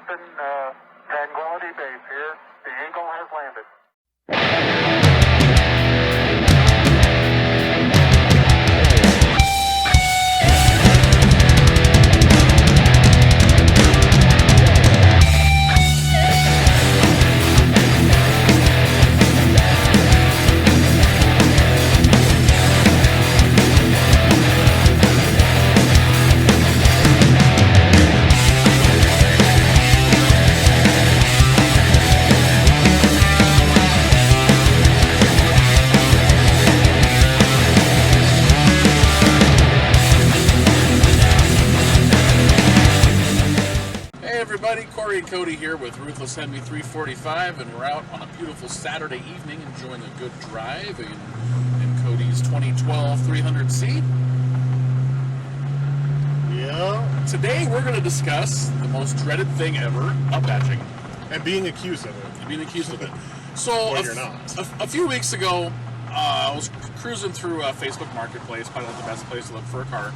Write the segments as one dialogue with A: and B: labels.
A: Houston, Tranquility Base here. The Eagle has landed.
B: Corey and Cody here with Ruthless Hemi 345, and we're out on a beautiful Saturday evening enjoying a good drive in Cody's 2012 300C.
C: Yeah.
B: Today we're going to discuss the most dreaded thing ever, upbatching.
C: And being accused of it.
B: So
C: you're not.
B: A few weeks ago, I was cruising through Facebook Marketplace, probably not the best place to look for a car,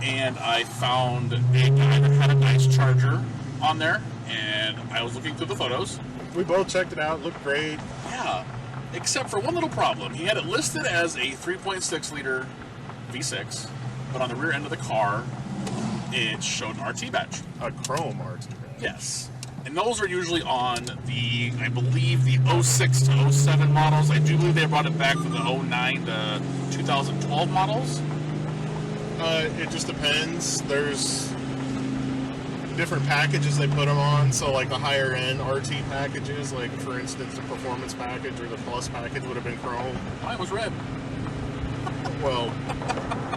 B: and I found a guy that had a nice Charger on there, and I was looking through the photos.
C: We both checked it out. Looked great.
B: Yeah, except for one little problem. He had it listed as a 3.6 liter V6, but on the rear end of the car, it showed an RT badge.
C: A chrome RT badge.
B: Yes. And those are usually on the, I believe, the 06 to 07 models. I do believe they brought it back for the 09 to 2012 models.
C: It just depends. There's different packages they put them on. So like the higher end RT packages, like for instance the performance package or the plus package would have been chrome.
B: Mine was red.
C: Well,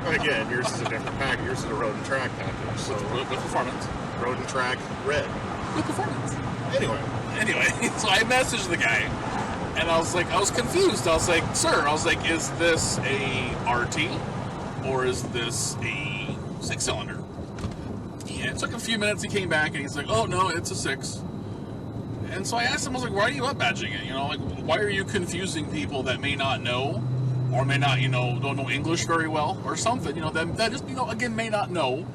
C: again, yours is a different package. Yours is a road and track package. So
B: with performance.
C: Road and track red.
B: With performance.
C: Anyway,
B: so I messaged the guy, and I was confused. I was like, sir, is this a RT, or is this a 6-cylinder? And it took a few minutes. He came back, and he's like, oh, no, it's a 6. And so I asked him, I was like, why are you up-badging it? Why are you confusing people that may not know, or may not, don't know English very well, or something, that just, again, may not know,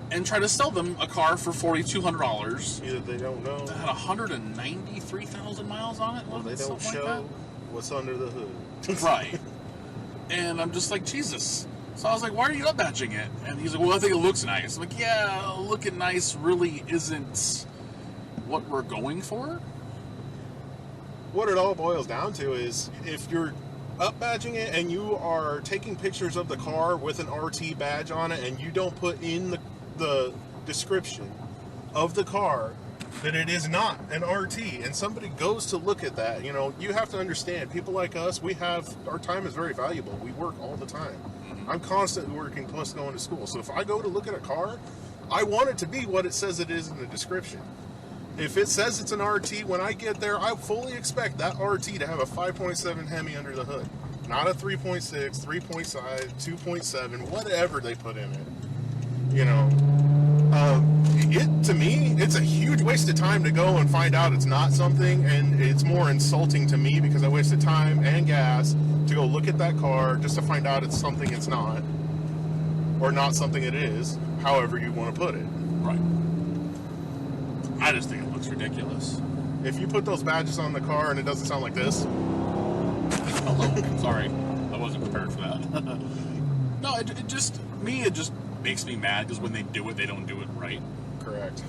B: and try to sell them a car for $4,200.
C: Either they don't know.
B: That had 193,000 miles on it.
C: Well, they don't show what's under the hood.
B: Right. And I'm just like, Jesus. So I was like, why are you up-batching it? And he's like, well, I think it looks nice. I'm like, yeah, looking nice really isn't what we're going for.
C: What it all boils down to is if you're up-badging it and you are taking pictures of the car with an RT badge on it and you don't put in the description of the car that it is not an RT, and somebody goes to look at that, you have to understand, people like us, our time is very valuable. We work all the time. Mm-hmm. I'm constantly working plus going to school. So if I go to look at a car, I want it to be what it says it is in the description. If it says it's an RT, when I get there, I fully expect that RT to have a 5.7 Hemi under the hood. Not a 3.6, 3.5, 2.7, whatever they put in it. To me, it's a huge waste of time to go and find out it's not something, and it's more insulting to me because I wasted time and gas to go look at that car just to find out it's something it's not, or not something it is, however you want to put it.
B: Right. I just think it looks ridiculous.
C: If you put those badges on the car and it doesn't sound like this.
B: Hello. Sorry. I wasn't prepared for that. No, it just makes me mad because when they do it, they don't do it right.
C: Correct.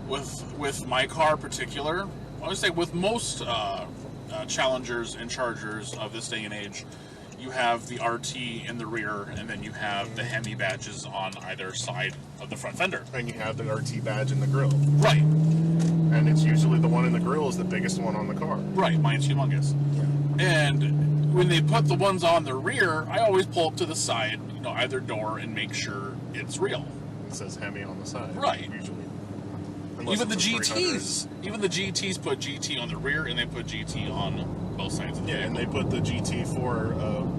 B: With my car in particular, I would say with most Challengers and Chargers of this day and age, you have the RT in the rear, and then you have the Hemi badges on either side of the front fender.
C: And you have the RT badge in the grill.
B: Right.
C: And it's usually the one in the grill is the biggest one on the car.
B: Right, mine's humongous. Yeah. And when they put the ones on the rear, I always pull up to the side, either door, and make sure it's real.
C: It says Hemi on the side.
B: Right.
C: Usually.
B: Even the GTs put GT on the rear, and they put GT on both sides of the vehicle.
C: And they put the GT for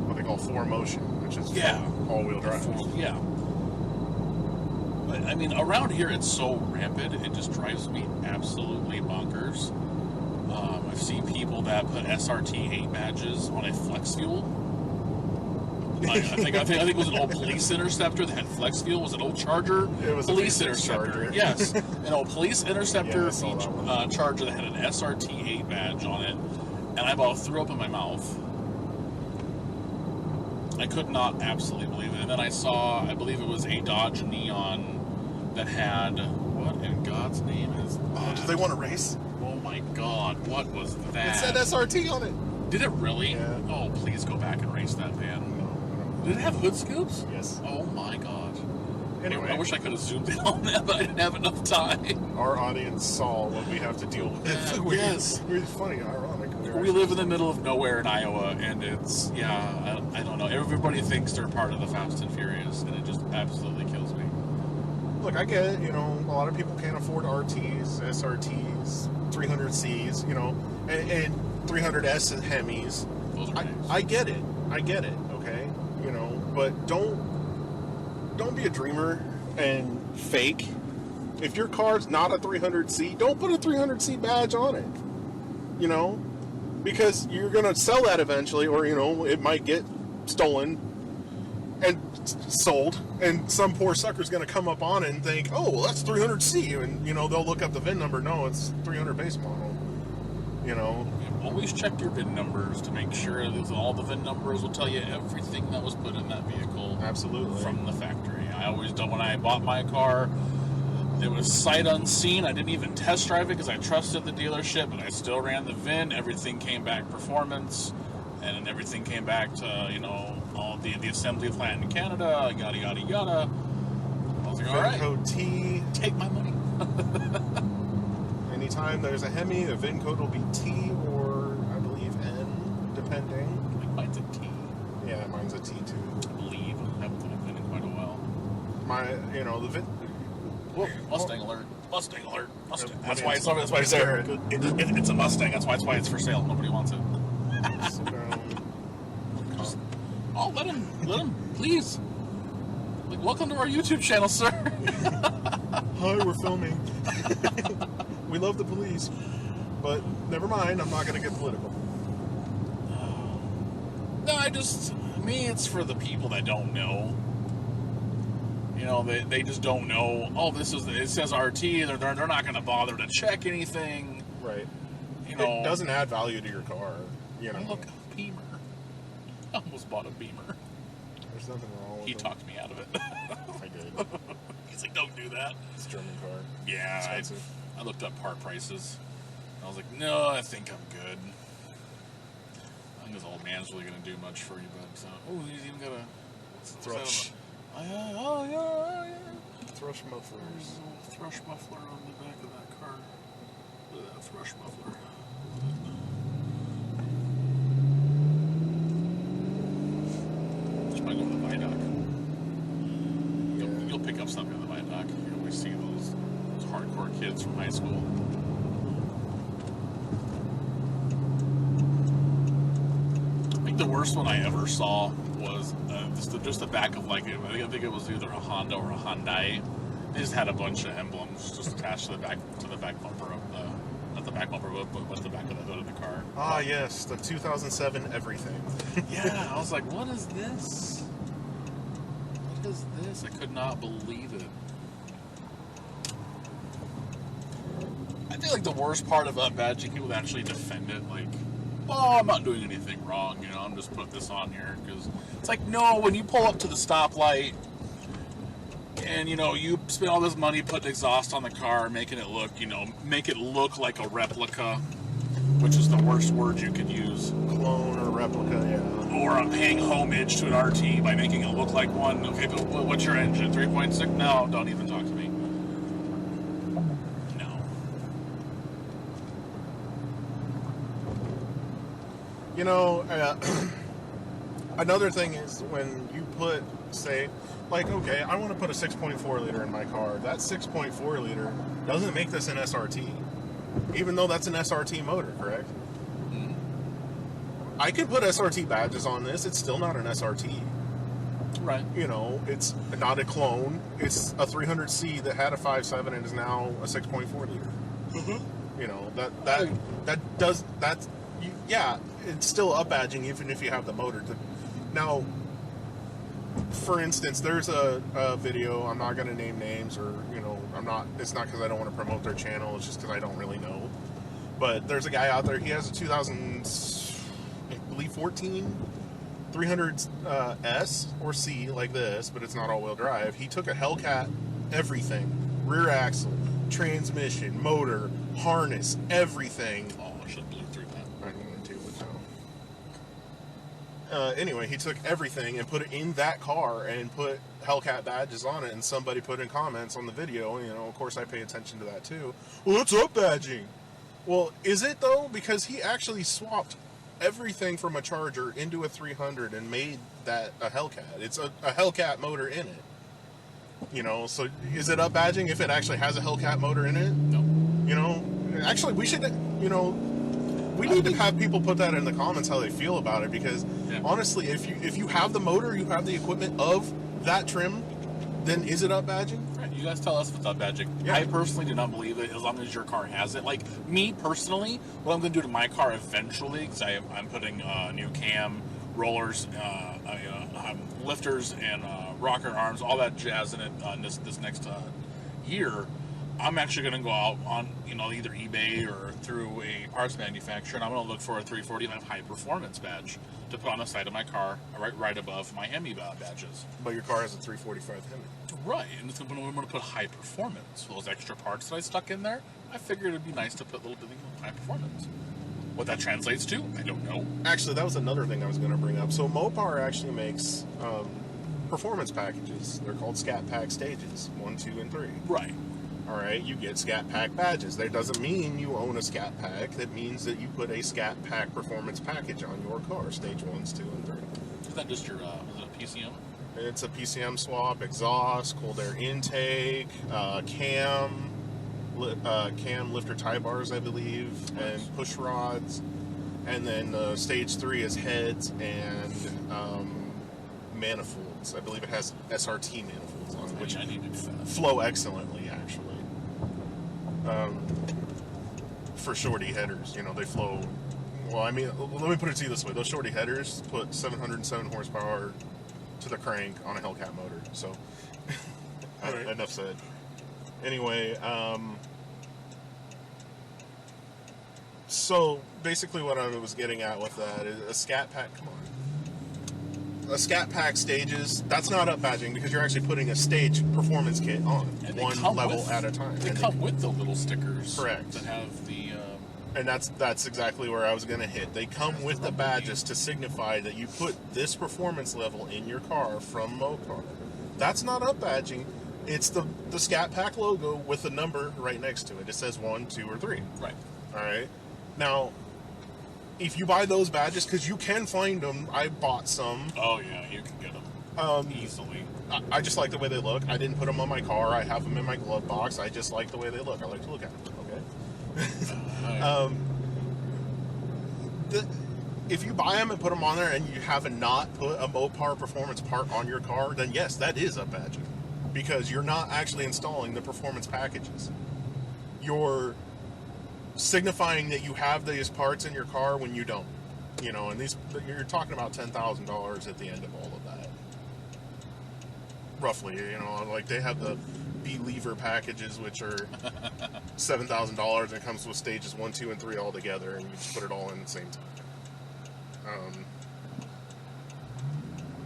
C: what they call 4Motion, which is all-wheel drive.
B: Yeah. But, around here it's so rampant, it just drives me absolutely bonkers. I've seen people that put SRT 8 badges on a flex fuel. I think it was an old police interceptor that had flex fuel. Was it old Charger?
C: It was a
B: police
C: V6
B: interceptor.
C: Charger.
B: Yes, an old police interceptor
C: Yeah, I saw that one.
B: Charger that had an SRT8 badge on it, and I about threw up in my mouth. I could not absolutely believe it. And then I saw, I believe it was a Dodge Neon that had, what in God's name is that?
C: Oh, do they want to race?
B: Oh my God, what was that?
C: It said SRT on it.
B: Did it really?
C: Yeah.
B: Oh, please go back and race that van.
C: No.
B: Did it have hood scoops?
C: Yes.
B: Oh my God.
C: Anyway,
B: I wish I could have zoomed in on that, but I didn't have enough time.
C: our audience saw what we have to deal with.
B: Yes.
C: It's funny, ironic.
B: We live in the middle of nowhere in Iowa, and it's, I don't know. Everybody thinks they're part of the Fast and Furious, and it just absolutely kills me.
C: Look, I get it. A lot of people can't afford RTs, SRTs, 300Cs, and 300S and Hemis.
B: Those are nice.
C: I get it. Okay, but don't be a dreamer and fake. If your car's not a 300C, don't put a 300C badge on it. Because you're gonna sell that eventually, or it might get stolen and sold, and some poor sucker's gonna come up on it and think, oh, well, that's 300C, and they'll look up the VIN number. No, it's 300 base model.
B: Always check your VIN numbers to make sure that all the VIN numbers will tell you everything that was put in that vehicle.
C: Absolutely.
B: From the factory. I always don't. When I bought my car, it was sight unseen. I didn't even test drive it because I trusted the dealership, but I still ran the VIN. Everything came back performance, and then everything came back to all the assembly plant in Canada, yada yada yada. I was like, all
C: VIN
B: right,
C: code T.
B: take my money.
C: Anytime there's a Hemi, the VIN code will be T or I believe N, depending.
B: I think mine's a T.
C: Yeah, mine's a T too.
B: I believe. I haven't done a VIN in quite a while.
C: The VIN.
B: Whoa, Mustang alert! Mustang alert! Mustang.
C: Yeah,
B: That's
C: let
B: why
C: me
B: it's over. That's why it's there. It's a Mustang. That's why it's for sale. Nobody wants it.
C: Slow down.
B: Oh, let him, please. Like, welcome to our YouTube channel, sir.
C: Hi, we're filming. We love the police, but never mind. I'm not going to get political.
B: No, me, it's for the people that don't know. They just don't know. Oh, it says RT. They're not going to bother to check anything.
C: Right.
B: It
C: It doesn't add value to your car.
B: Look, a Beamer. I almost bought a Beamer.
C: There's nothing wrong with
B: He
C: them.
B: talked me out of it.
C: I did.
B: He's like, don't do that.
C: It's a German car.
B: Yeah,
C: Expensive.
B: I looked up part prices. I was like, no, I think I'm good. I think this old man's really going to do much for you, but... oh, he's even got a... what's that
C: Thrush.
B: on the- oh, yeah.
C: Thrush mufflers.
B: There's a little thrush muffler on the back of that car. Look at that thrush muffler. Just might go to the viaduct. You'll pick up something on the viaduct. You always see those hardcore kids from high school. I think the worst one I ever saw was just the back of I think it was either a Honda or a Hyundai. They just had a bunch of emblems just attached to the back bumper of not the back bumper, but the back of the hood of the car.
C: Ah, yes, the 2007 everything.
B: Yeah, I was like, what is this? What is this? I could not believe it. I think the worst part about badging, people that actually defend it, I'm not doing anything wrong, I'm just putting this on here, because it's like, no, when you pull up to the stoplight, and, you spend all this money putting exhaust on the car, making it look like a replica, which is the worst word you could use.
C: Clone or replica, yeah.
B: Or I'm paying homage to an RT by making it look like one. Okay, but what's your engine? 3.6? No, don't even talk to me. No.
C: Another thing is when you put, say, okay, I want to put a 6.4 liter in my car. That 6.4 liter doesn't make this an SRT, even though that's an SRT motor, correct?
B: Mm-hmm.
C: I can put SRT badges on this. It's still not an SRT.
B: Right.
C: It's not a clone. It's a 300C that had a 5.7 and is now a 6.4 liter.
B: Mm-hmm.
C: Yeah, it's still up badging even if you have the motor. Now, for instance, there's a video. I'm not going to name names, or it's not because I don't want to promote their channel. It's just because I don't really know. But there's a guy out there. He has a 2014 300 S or C like this, but it's not all-wheel drive. He took a Hellcat, everything, rear axle, transmission, motor, harness, everything.
B: Oh, I should have blew through that.
C: I don't want to, but no. Anyway, he took everything and put it in that car and put Hellcat badges on it, and somebody put in comments on the video, of course I pay attention to that too. Well, it's up badging. Well, is it though? Because he actually swapped everything from a Charger into a 300 and made that a Hellcat. It's a Hellcat motor in it. So is it up badging if it actually has a Hellcat motor in it?
B: No.
C: Actually we should, we need to have people put that in the comments how they feel about it, because honestly, if you have the motor, you have the equipment of that trim, then is it up badging?
B: Right, you guys tell us if it's up badging.
C: Yeah.
B: I personally do not believe it as long as your car has it. Like, me personally, what I'm going to do to my car eventually, because I'm putting new cam, rollers, lifters, and rocker arms, all that jazz in it this next year. I'm actually going to go out on either eBay or through a parts manufacturer, and I'm going to look for a 349 high performance badge to put on the side of my car, right above my Hemi badges.
C: But your car has a 345 Hemi.
B: Right, and it's when I'm going to put high performance, those extra parts that I stuck in there, I figured it'd be nice to put a little bit of high performance. What that translates to, I don't know.
C: Actually, that was another thing I was going to bring up. So Mopar actually makes performance packages. They're called Scat Pack Stages 1, 2, and 3.
B: Right.
C: All right, you get Scat Pack badges. That doesn't mean you own a Scat Pack. That means that you put a Scat Pack performance package on your car, stage 1s, 2, and 3.
B: Is that just your, is it a PCM?
C: It's a PCM swap, exhaust, cold air intake, cam lifter tie bars, I believe, and push rods. And then stage 3 is heads and manifolds. I believe it has SRT manifolds on it, which
B: I need to do that.
C: flow excellently, actually. For shorty headers, they flow. Well, I mean, let me put it to you this way: those shorty headers put 707 horsepower to the crank on a Hellcat motor. So,
B: Right.
C: Enough said. Anyway, so basically, what I was getting at with that is a Scat Pack. Come on. A Scat Pack stages, that's not up badging because you're actually putting a stage performance kit on one level at a time.
B: They come with the little stickers.
C: Correct.
B: That have the...
C: and that's exactly where I was going to hit. They come with the badges to signify that you put this performance level in your car from Mopar. That's not up badging. It's the Scat Pack logo with the number right next to it. It says 1, 2, or 3.
B: Right.
C: All right. Now, if you buy those badges, because you can find them, I bought some.
B: Oh, yeah, you can get them easily.
C: I just like the way they look. I didn't put them on my car. I have them in my glove box. I just like the way they look. I like to look at them. Okay. If you buy them and put them on there and you have not put a Mopar performance part on your car, then yes, that is up badging, because you're not actually installing the performance packages. You're signifying that you have these parts in your car when you don't. And these, you're talking about $10,000 at the end of all of that. Roughly, like they have the B-Lever packages, which are $7,000, and it comes with stages 1, 2, and 3 all together, and you just put it all in at the same time.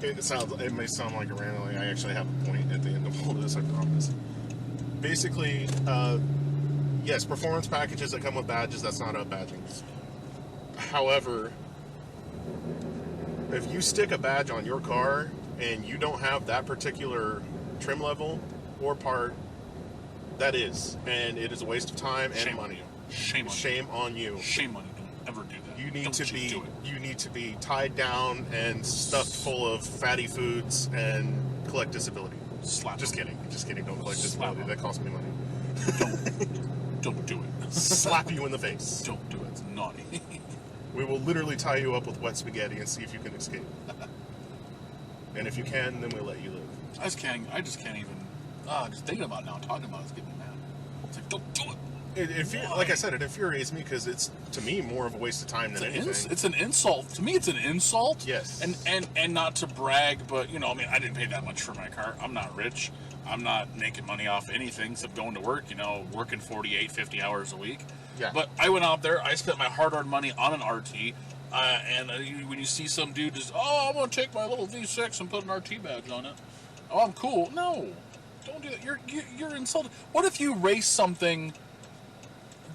C: It may sound like a random. I actually have a point at the end of all of this, I promise. Basically, yes, performance packages that come with badges, that's not up badging. However, if you stick a badge on your car and you don't have that particular trim level or part, that is. And it is a waste of time and money.
B: Shame on you.
C: Shame on you.
B: Shame on you. Don't ever do that.
C: You need
B: Don't
C: to
B: just
C: be
B: do it.
C: you need to be tied down and stuffed full of fatty foods and collect disability.
B: Slap
C: Just
B: them.
C: kidding. Don't collect
B: Slap
C: disability.
B: them.
C: That costs me money.
B: Don't do it.
C: Slap you in the face.
B: Don't do it. It's naughty.
C: We will literally tie you up with wet spaghetti and see if you can escape. And if you can, then we'll let you live.
B: I just can't even. Just thinking about it now, talking about it's getting me mad. It's like, don't do it.
C: like I said, it infuriates me because it's, to me, more of a waste of time than anything.
B: It's an insult. To me, it's an insult.
C: Yes.
B: And not to brag, but, you know, I mean, I didn't pay that much for my car. I'm not rich. I'm not making money off anything except going to work, you know, working 48, 50 hours a week.
C: Yeah.
B: But I went out there, I spent my hard-earned money on an RT, when you see some dude just, oh, I'm going to take my little V6 and put an RT badge on it. Oh, I'm cool. No. Don't do that. You're insulted. What if you race something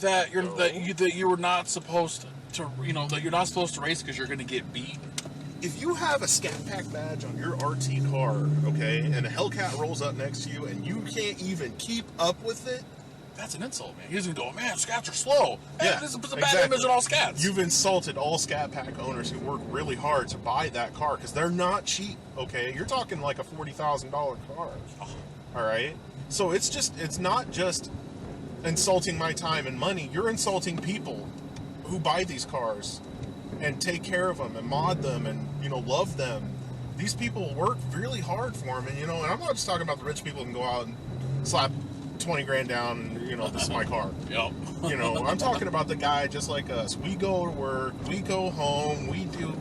B: that you were not supposed to, you know, that you're not supposed to race because you're going to get beat?
C: If you have a Scat Pack badge on your RT car, okay, and a Hellcat rolls up next to you and you can't even keep up with it,
B: that's an insult, man. He's going to go, man, Scats are slow.
C: Yeah,
B: This puts a bad image on all Scats.
C: You've insulted all Scat Pack owners who work really hard to buy that car because they're not cheap, okay? You're talking like a $40,000 car, all right? So it's not just insulting my time and money. You're insulting people who buy these cars and take care of them and mod them and, you know, love them. These people work really hard for them, and, you know, and I'm not just talking about the rich people who can go out and slap 20 grand down and, you know, this is my car.
B: Yep.
C: You know, I'm talking about the guy just like us. We go to work, we go home, we do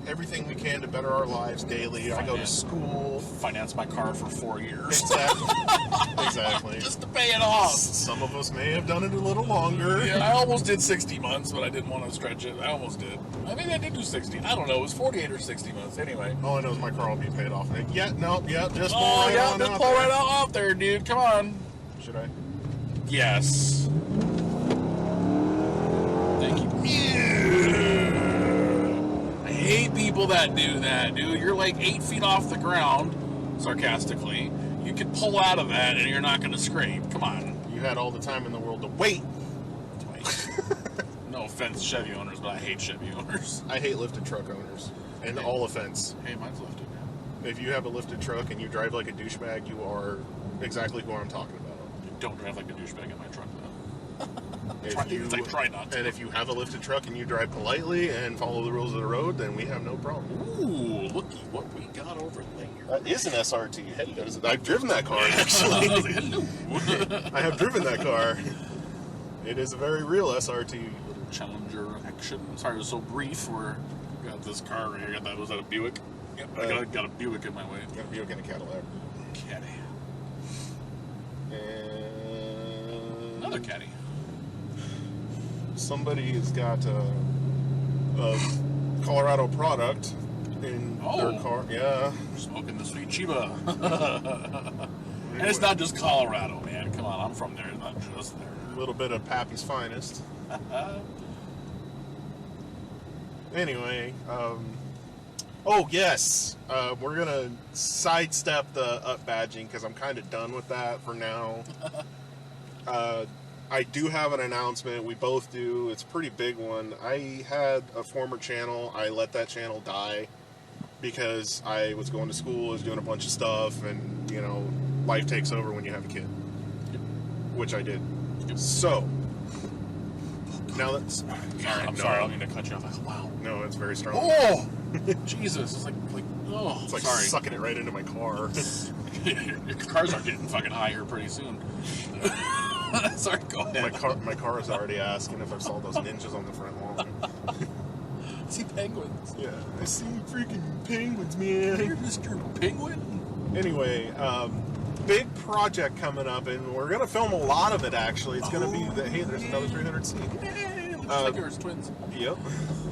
C: everything we can to better our lives daily. I go to school.
B: Finance my car for 4 years.
C: Exactly.
B: Just to pay it off.
C: Some of us may have done it a little longer.
B: Yeah, I almost did 60 months, but I didn't want to stretch it. I almost did. Maybe I did do 60. I don't know. It was 48 or 60 months. Anyway.
C: All I know is my car will be paid off. Just pull
B: Just pull right off there, dude. Come on.
C: Should I?
B: Yes. Thank you. I hate people that do that, dude. You're like 8 feet off the ground, sarcastically. You could pull out of that and you're not going to scrape. Come on.
C: You had all the time in the world to wait.
B: No offense, Chevy owners, but I hate Chevy owners.
C: I hate lifted truck owners. And all offense.
B: Hey, mine's lifted.
C: If you have a lifted truck and you drive like a douchebag, you are exactly who I'm talking about.
B: Don't drive like a douchebag in my truck, though.
C: Try not to. And if you have a lifted truck and you drive politely and follow the rules of the road, then we have no problem.
B: Ooh, looky what we got over there.
C: That is an SRT. I've driven that car, actually. I have driven that car. It is a very real SRT.
B: Challenger action. Sorry, it was so brief. We got this car right here. Was that a Buick? Yep, I got a Buick in my way.
C: Got a Buick and a Cadillac.
B: Caddy.
C: And
B: Another caddy.
C: Somebody has got a Colorado product in their car. Yeah.
B: We're smoking the sweet Chiba. And it's not just Colorado, man. Come on, I'm from there. It's not just there.
C: A little bit of Pappy's finest. Anyway, oh yes, we're gonna sidestep the up badging because I'm kind of done with that for now. I do have an announcement. We both do. It's a pretty big one. I had a former channel. I let that channel die because I was going to school, I was doing a bunch of stuff, and, you know, life takes over when you have a kid.
B: Yep.
C: Which I did.
B: Yep.
C: So, now that's...
B: I'm sorry, I don't mean to cut you off. Like, wow.
C: No, it's very strong.
B: Oh! Jesus. It's like oh,
C: it's like
B: sorry.
C: sucking it right into my car.
B: Your cars are getting fucking higher pretty soon. Sorry, go ahead.
C: My car is already asking if I saw those ninjas on the front lawn.
B: I see penguins.
C: Yeah, I see freaking penguins, man.
B: You're Mr. Penguin?
C: Anyway, big project coming up, and we're going to film a lot of it, actually. It's going to be hey, there's another 300C.
B: Yours, twins.
C: Yep.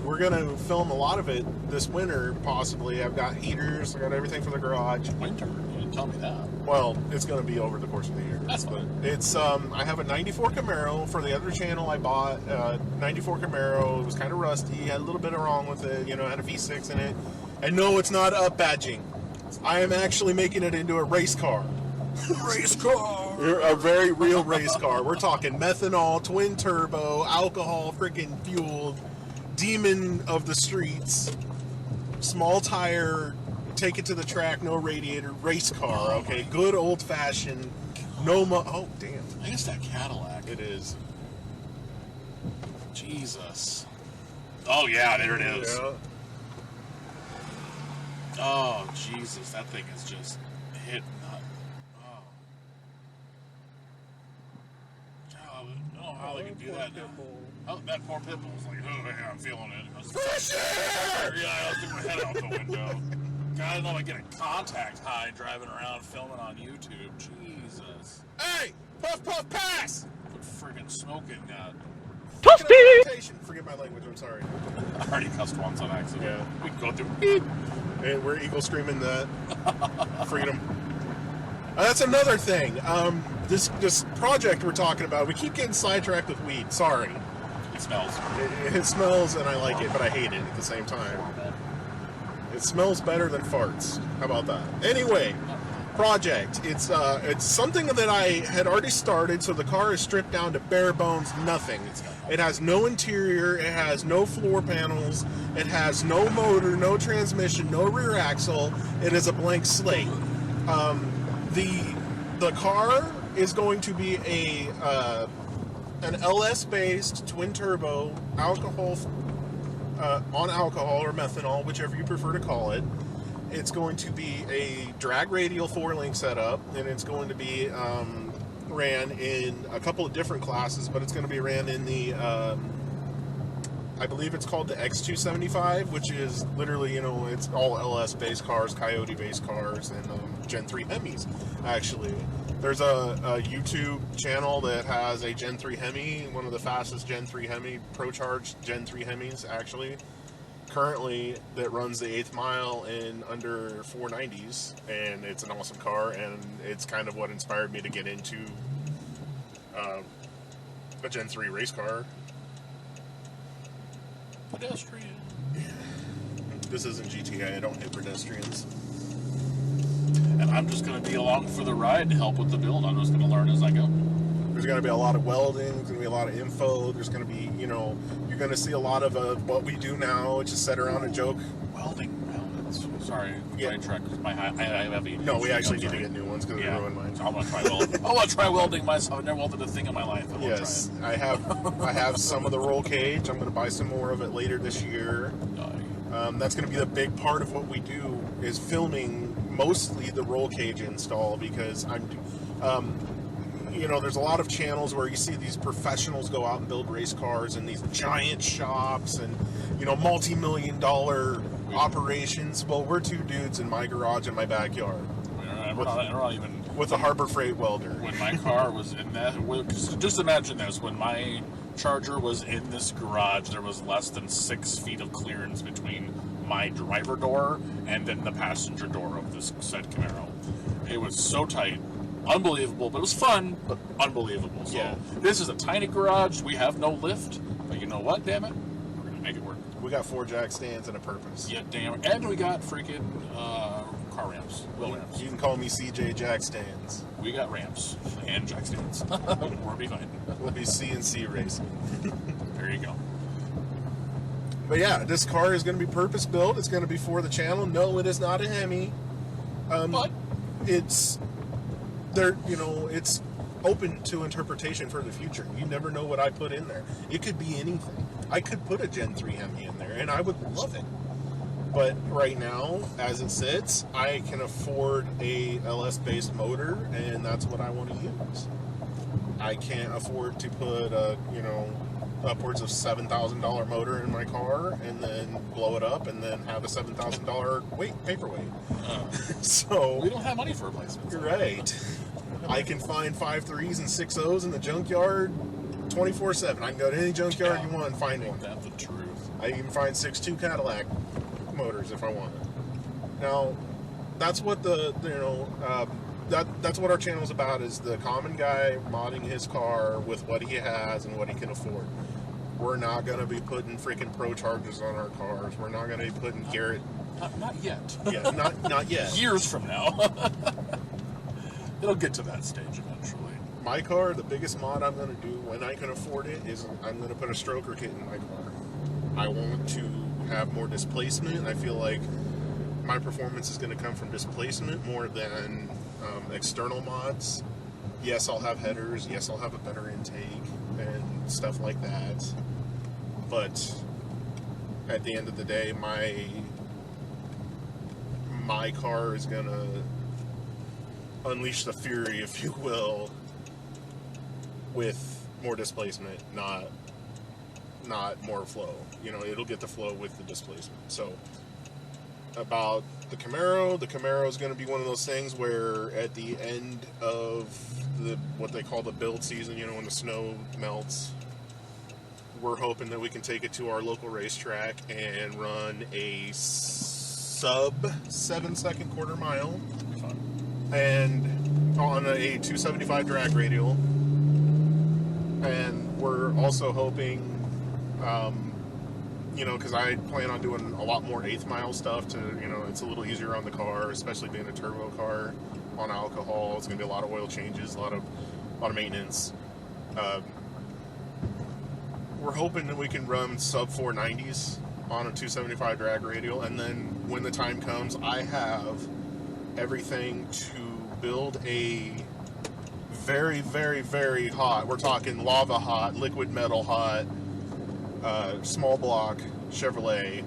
C: We're going to film a lot of it this winter, possibly. I've got heaters, I got everything for the garage.
B: Winter? You didn't tell me that.
C: Well, it's going to be over the course of the year.
B: That's fine.
C: It's, I have a 94 Camaro. For the other channel, I bought a 94 Camaro. It was kind of rusty, had a little bit wrong with it, you know, had a V6 in it. And no, it's not up badging. I am actually making it into a race car.
B: Race car!
C: A very real race car. We're talking methanol, twin turbo, alcohol, freaking fueled, demon of the streets, small tire, take it to the track, no radiator, race car, okay? Good old fashioned, oh, damn.
B: I guess that Cadillac.
C: It is.
B: Jesus. Oh, yeah, there it is.
C: Yeah.
B: Oh, Jesus, that thing is just hit nut. Oh. I don't know how they can do
C: Poor
B: that now.
C: Pitbull.
B: Oh, that poor Pitbull was like, oh, yeah, I'm feeling it. I was fresh air! Yeah, I was sticking my head out the window. God, I don't know if I get a contact high driving around filming on YouTube. Jesus.
C: Hey! Puff, puff, pass!
B: What friggin' smoking got?
C: Toasty! Forget my language, I'm sorry.
B: I already cussed once on accident.
C: Yeah.
B: We can go through beep.
C: And we're eagle screaming that. Freedom. That's another thing. This project we're talking about, we keep getting sidetracked with weed. Sorry.
B: It smells.
C: It smells and I like it, but I hate it at the same time. It smells better than farts. How about that? Anyway, project. It's something that I had already started, so the car is stripped down to bare bones, nothing. It has no interior, it has no floor panels, it has no motor, no transmission, no rear axle. It is a blank slate. The car is going to be an LS-based twin turbo alcohol on alcohol or methanol, whichever you prefer to call it. It's going to be a drag radial 4-link setup, and it's going to be ran in a couple of different classes, but it's going to be ran in the I believe it's called the X275, which is literally, it's all LS-based cars, Coyote-based cars, and Gen 3 Hemis, actually. There's a YouTube channel that has a Gen 3 Hemi, one of the fastest Gen 3 Hemi, Pro-Charged Gen 3 Hemis, actually, currently, that runs the 8th mile in under 490s, and it's an awesome car, and it's kind of what inspired me to get into a Gen 3 race car.
B: Pedestrian.
C: This isn't GTA, I don't hit pedestrians.
B: And I'm just going to be along for the ride to help with the build. I'm just going to learn as I go.
C: There's going to be a lot of welding, there's going to be a lot of info, there's going to be, you're going to see a lot of what we do now, which is set around a joke.
B: Welding. Sorry,
C: Yeah.
B: sidetracked because I have a...
C: No, we actually need to get new ones because they ruined mine.
B: So I'm going to try welding. I want to try welding myself. I've never welded a thing in my life. I
C: Yes, I have some of the roll cage. I'm going to buy some more of it later this year. That's going to be the big part of what we do is filming mostly the roll cage install, because there's a lot of channels where you see these professionals go out and build race cars in these giant shops and multi-million-dollar operations. Well, we're two dudes in my garage in my backyard
B: We're not even...
C: with a Harbor Freight welder.
B: When my car was in that... Just imagine this. When my Charger was in this garage, there was less than 6 feet of clearance between my driver door and then the passenger door of this said Camaro. It was so tight. Unbelievable, but it was fun, but unbelievable. So
C: Yeah.
B: This is a tiny garage. We have no lift, but you know what, damn it? We're going to make it work.
C: We got 4 jack stands and a purpose.
B: Yeah, damn it. And we got freaking car ramps, wheel ramps.
C: You can call me CJ Jack Stands.
B: We got ramps and jack stands. We'll be fine.
C: We'll be CNC racing.
B: There you go.
C: But yeah, this car is going to be purpose built. It's going to be for the channel. No, it is not a Hemi.
B: But
C: It's there. It's open to interpretation for the future. You never know what I put in there. It could be anything. I could put a Gen 3 Hemi in there, and I would love it. But right now, as it sits, I can afford a LS-based motor, and that's what I want to use. I can't afford to put upwards of $7,000 motor in my car and then blow it up and then have a $7,000 paperweight. So
B: we don't have money for replacements.
C: you're right. I can find 5.3s and 6.0s in the junkyard 24/7. I can go to any junkyard you want and find one.
B: That's the truth.
C: I can find 6.2 Cadillac motors if I want it. Now, that's what that's what our channel is about, is the common guy modding his car with what he has and what he can afford. We're not going to be putting freaking Pro Chargers on our cars. We're not going to be putting Garrett.
B: Not yet.
C: Yeah, not yet.
B: Years from now. It'll get to that stage eventually.
C: My car, the biggest mod I'm going to do when I can afford it is I'm going to put a stroker kit in my car. I want to have more displacement. I feel like my performance is going to come from displacement more than external mods. Yes, I'll have headers. Yes, I'll have a better intake and stuff like that. But at the end of the day, my car is going to unleash the fury, if you will, with more displacement, not more flow. You know, it'll get the flow with the displacement. So about the Camaro is going to be one of those things where at the end of what they call the build season, you know, when the snow melts, we're hoping that we can take it to our local racetrack and run a sub 7-second quarter mile and on a 275 drag radial. And we're also hoping, you know, because I plan on doing a lot more 8th mile stuff to, you know, it's a little easier on the car, especially being a turbo car on alcohol. It's going to be a lot of oil changes, a lot of maintenance. We're hoping that we can run sub 490s on a 275 drag radial, and then when the time comes, I have everything to build a very, very, very hot, we're talking lava hot, liquid metal hot, small block Chevrolet.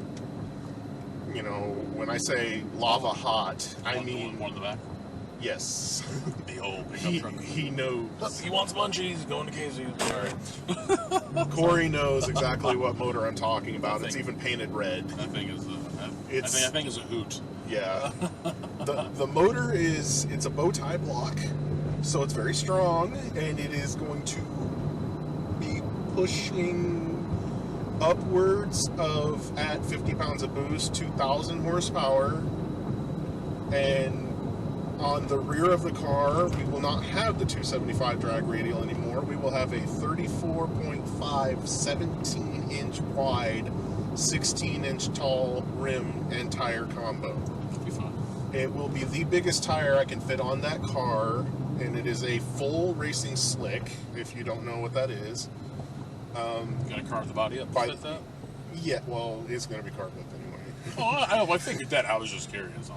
C: You know, when I say lava hot, I mean
B: one in the back.
C: Yes.
B: The old pickup truck.
C: He knows.
B: He wants munchies. Going to Casey. Sorry.
C: Corey knows exactly what motor I'm talking about. It's even painted red.
B: That thing is I think it's a hoot.
C: Yeah. The motor it's a bow tie block, so it's very strong, and it is going to be pushing upwards of, at 50 pounds of boost, 2,000 horsepower. And on the rear of the car, we will not have the 275 drag radial anymore. We will have a 34.5 17-inch wide, 16-inch tall rim and tire combo.
B: It'll be fun.
C: It will be the biggest tire I can fit on that car, and it is a full racing slick, if you don't know what that is.
B: You gonna carve the body up to fit that?
C: Yeah, well, it's going to be carved up anyway.
B: Oh, I figured that. I was just curious.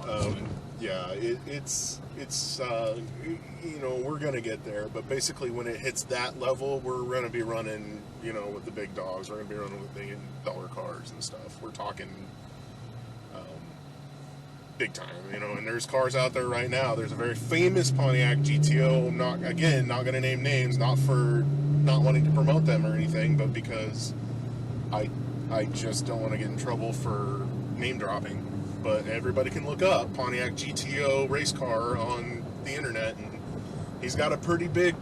C: Yeah, it's you know, we're going to get there, but basically when it hits that level, we're going to be running, you know, with the big dogs. We're going to be running with big dollar cars and stuff. We're talking big time, you know, and there's cars out there right now. There's a very famous Pontiac GTO, not going to name names, not for not wanting to promote them or anything, but because I just don't want to get in trouble for name dropping. But everybody can look up Pontiac GTO race car on the internet, and he's got a pretty big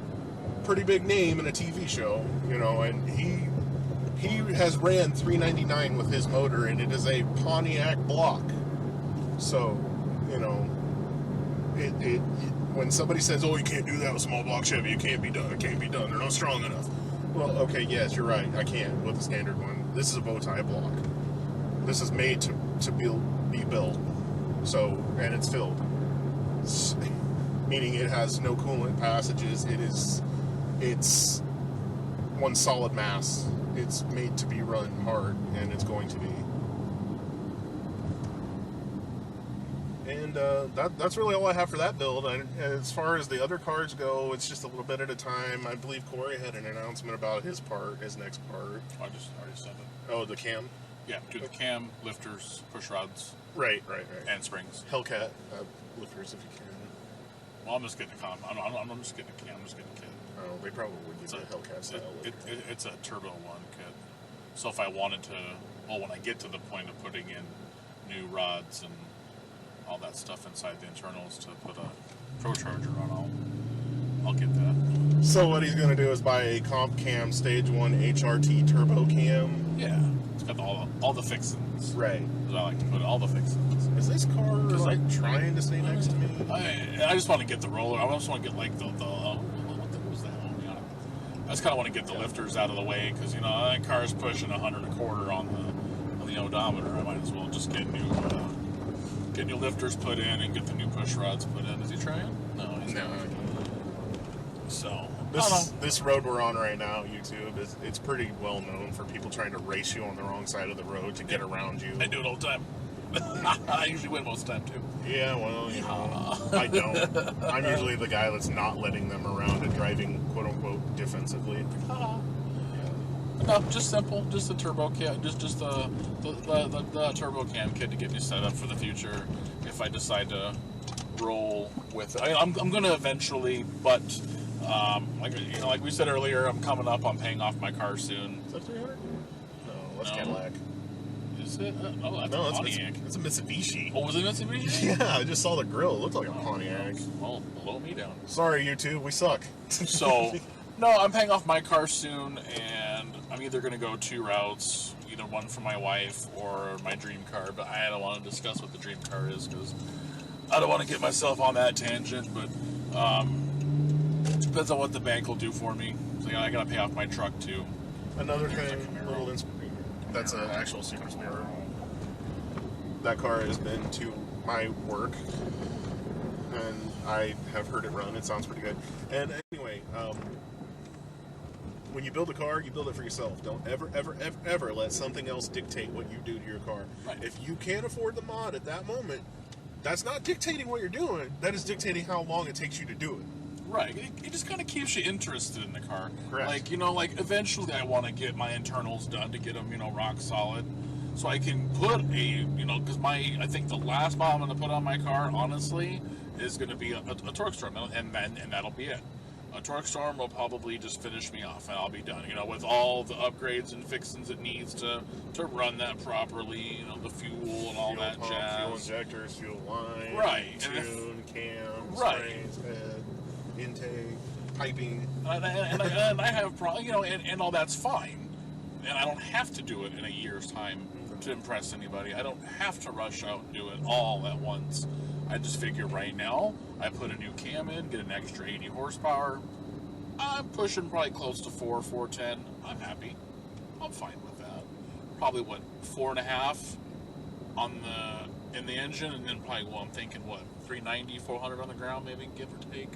C: name in a TV show, you know, and he has ran 399 with his motor, and it is a Pontiac block. So, you know, it when somebody says, "Oh, you can't do that with small block Chevy, it can't be done. They're not strong enough." Well, okay, yes, you're right. I can't with the standard one. This is a bow tie block. This is made to be built. So, and it's filled. Meaning it has no coolant passages. It's one solid mass. It's made to be run hard, and it's going to be. And that's really all I have for that build. As far as the other cars go, it's just a little bit at a time. I believe Corey had an announcement about his next part.
B: I just already said it.
C: Oh, the cam?
B: Yeah, do the cam, lifters, push rods.
C: Right.
B: And springs.
C: Hellcat lifters, if you can.
B: Well, I'm just getting a cam. I'm just getting a cam. I'm just getting a kit.
C: Oh, they probably would give a Hellcat style lifter.
B: It's a Turbo 1 kit. So if I wanted to, when I get to the point of putting in new rods and all that stuff inside the internals to put a Pro Charger on, I'll get that.
C: So what he's going to do is buy a Comp Cam Stage 1 HRT Turbo Cam.
B: Yeah, it's got all the fixins.
C: Right.
B: As I like to put it, all the fixins.
C: Is this car trying to stay next to me?
B: I just want to get the roller. I just want to get like what was that? I just kind of want to get the lifters out of the way because that car's pushing 100 a quarter on the odometer. I might as well just get new lifters put in and get the new push rods put in. Is he trying? No, he's not. So
C: this road we're on right now, YouTube, it's pretty well known for people trying to race you on the wrong side of the road to get around you.
B: I do it all the time. I usually win most of the time too.
C: Yeah, well, I don't. I'm usually the guy that's not letting them around and driving quote unquote defensively.
B: No, just simple, just a turbo kit, just the turbo cam kit to get me set up for the future. If I decide to roll with it, I'm going to eventually, but Like we said earlier, I'm coming up on paying off my car soon.
C: Is that 300? No, that's
B: No.
C: Cadillac.
B: Is it? Oh, that's
C: No,
B: a
C: it's
B: Pontiac.
C: it's a Mitsubishi.
B: Oh, was it Mitsubishi?
C: Yeah, I just saw the grill. It looked like a Pontiac.
B: Well, blow me down.
C: Sorry, YouTube, we suck.
B: So, no, I'm paying off my car soon, and I'm either going to go 2 routes, either one for my wife or my dream car, but I don't want to discuss what the dream car is because I don't want to get myself on that tangent, but depends on what the bank will do for me. So, I got to pay off my truck, too.
C: Another thing, that's an actual Super Spiro. That car has been to my work, and I have heard it run. It sounds pretty good. And anyway, when you build a car, you build it for yourself. Don't ever let something else dictate what you do to your car.
B: Right.
C: If you can't afford the mod at that moment, that's not dictating what you're doing. That is dictating how long it takes you to do it.
B: Right. It just kind of keeps you interested in the car.
C: Correct.
B: Like eventually I want to get my internals done to get them, rock solid. So I can put because I think the last mod I'm going to put on my car, honestly, is going to be a Torque Storm, and that'll be it. A Torque Storm will probably just finish me off, and I'll be done. With all the upgrades and fixings it needs to run that properly. The fuel and all
C: Fuel
B: that
C: pump,
B: jazz.
C: fuel injectors, fuel line,
B: Right.
C: tune, cam,
B: Right.
C: springs, head, intake, piping.
B: And I have, and all that's fine. And I don't have to do it in a year's time to impress anybody. I don't have to rush out and do it all at once. I just figure right now, I put a new cam in, get an extra 80 horsepower. I'm pushing probably close to 410. I'm happy. I'm fine with that. Probably 4.5 in the engine, and then probably I'm thinking 390, 400 on the ground, maybe give or take.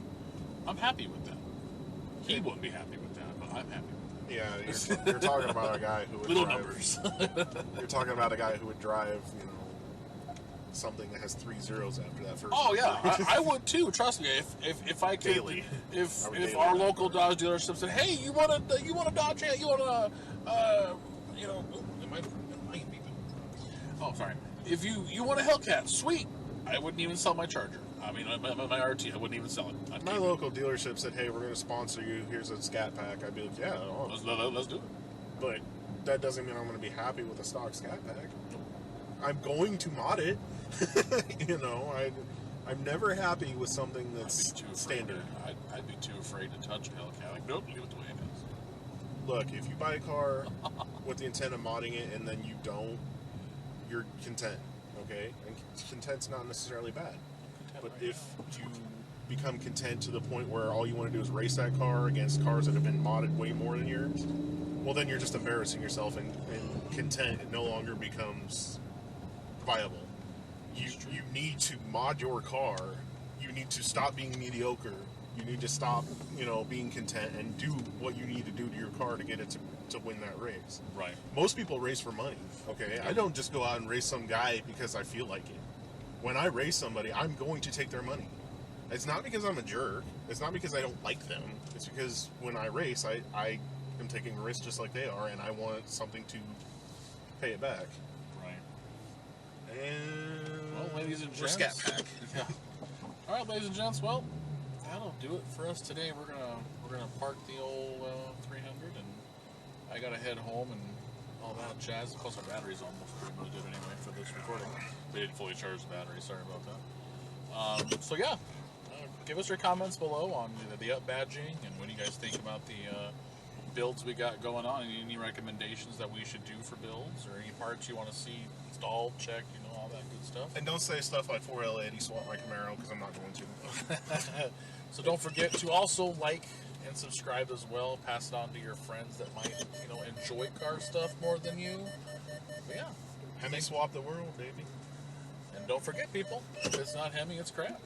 B: I'm happy with that. He wouldn't be happy with that, but I'm happy with that.
C: Yeah, you're talking about a guy who would
B: Little
C: drive,
B: numbers.
C: You're talking about a guy who would drive, something that has 3 zeros after that first.
B: Oh yeah, I would too. Trust me. If I could,
C: Daily.
B: if
C: daily.
B: our local Dodge dealership said, "Hey, you want a Dodge? You want a it might be. Oh, sorry. If you want a Hellcat, sweet. I wouldn't even sell my Charger. I mean, my RT, I wouldn't even sell it. I'd
C: My
B: keep it.
C: local dealership said, "Hey, we're going to sponsor you. Here's a Scat Pack." I'd be like, "Yeah,
B: Let's do it.
C: but that doesn't mean I'm going to be happy with a stock Scat Pack. I'm going to mod it. I'm never happy with something that's
B: I'd be too afraid
C: standard.
B: I'd be too afraid to touch a Hellcat. Like, nope, leave it the way it is.
C: Look, if you buy a car with the intent of modding it and then you don't, you're content, okay? And content's not necessarily bad. But if you become content to the point where all you want to do is race that car against cars that have been modded way more than yours, well, then you're just embarrassing yourself, and content no longer becomes viable. You need to mod your car. You need to stop being mediocre. You need to stop, being content and do what you need to do to your car to get it to win that race.
B: Right.
C: Most people race for money, okay? I don't just go out and race some guy because I feel like it. When I race somebody, I'm going to take their money. It's not because I'm a jerk. It's not because I don't like them. It's because when I race, I am taking a risk just like they are, and I want something to pay it back.
B: Right.
C: And
B: Well, ladies and
C: we're
B: gents.
C: Scat Pack.
B: Yeah. All right, ladies and gents. Well, that'll do it for us today. We're gonna park the old 300, and I gotta head home and all that jazz. Plus, our battery's almost pretty much good anyway for this recording. We didn't fully charge the battery. Sorry about that. So yeah, give us your comments below on the up badging and what do you guys think about the builds we got going on. Any recommendations that we should do for builds, or any parts you want to see installed, checked, all that good stuff.
C: And don't say stuff like 4L80 swap my Camaro, because I'm not going to.
B: So don't forget to also like and subscribe as well. Pass it on to your friends that might, enjoy car stuff more than you. But yeah.
C: Hemi swap the world, baby.
B: And don't forget, people, if it's not Hemi, it's crap.